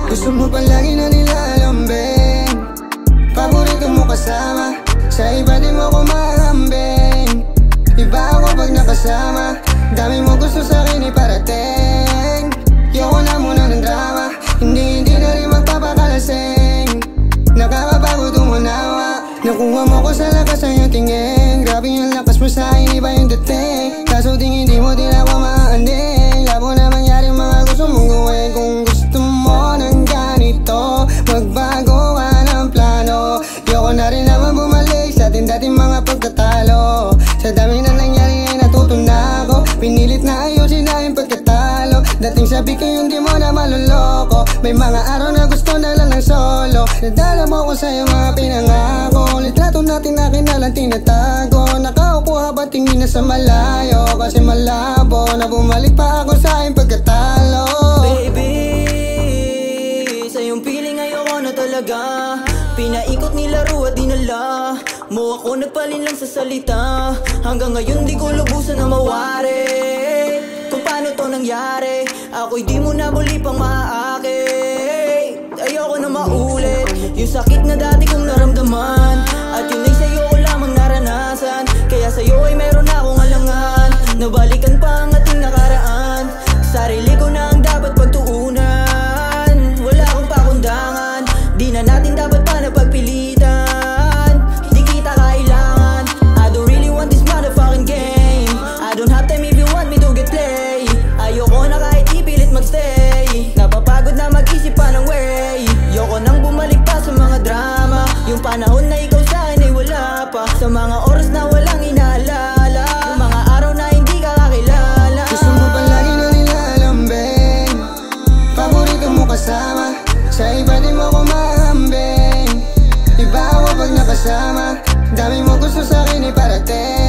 Gusto mo palagi na nilalambing, paborito mo kasama, sa iba di mo ko mahambing. Iba ako pag nakasama, dami mo gusto sa'kin iparating. Yoko na muna ng drama, hindi na rin magpapakalasing. Nakakapagod umunawa, nakuha mo ko sa lakas ng iyong tingin. Grabe yung lakas mo sa'kin, iba yung dating. Kaso di mo din ako maanding. Labo na mangyari mga gusto mong gawin. Kung gusto mo ng ganito, magbago ka ng plano. Yoko na rin naman bumalik sa ating dating mga pagkatalo. Sa dami na nangyari ay natuto na ako, pinilit na ayusin na yung pagkatalo. Dating sabi ko yung di mo na maluloko, may mga araw na gusto na lang ng solo. Nadala mo ko sa'yo mga pinangako, litrato natin na kinalang tinatago. Nakaupo habang tingin na sa malayo, kasi malabo na bumalik pa ako sa aking pagkatalo. Baby, sa iyong piling ayoko na talaga. Pinaikot nilaro at dinala mo ako, nagpalin lang sa salita. Hanggang ngayon di ko lubusan na mawari kung paano to nangyari. Ako'y di mo na muli pang maaaki. Ayoko na maulit yung sakit na dati kong naramdaman, at yun ay sa'yo ko lamang naranasan. Kaya sa'yo ay meron akong alangan, nabalikan pa ang ating nakaraan. Sarili ko na ang dapat pagtuunan, wala akong pakundangan. Di na natin dapat pa napagpilitan, di kita kailangan. I don't really want this motherfucking game. I don't have time if you want me to get play. Ayoko na kahit ipilit magstay, napapagod na mag-isip pa ng way. Yoko nang bumalik pa sa mga drama, yung panahon na ikaw sa'kin ay wala pa, sa mga oras na walang inaalala, yung mga araw na hindi ka kakilala. Gusto mo palagi na nilalambing, paborito mo kasama, sa iba di mo ko mahambing. Iba ako pag nakasama, dami mo gusto sa'kin iparating.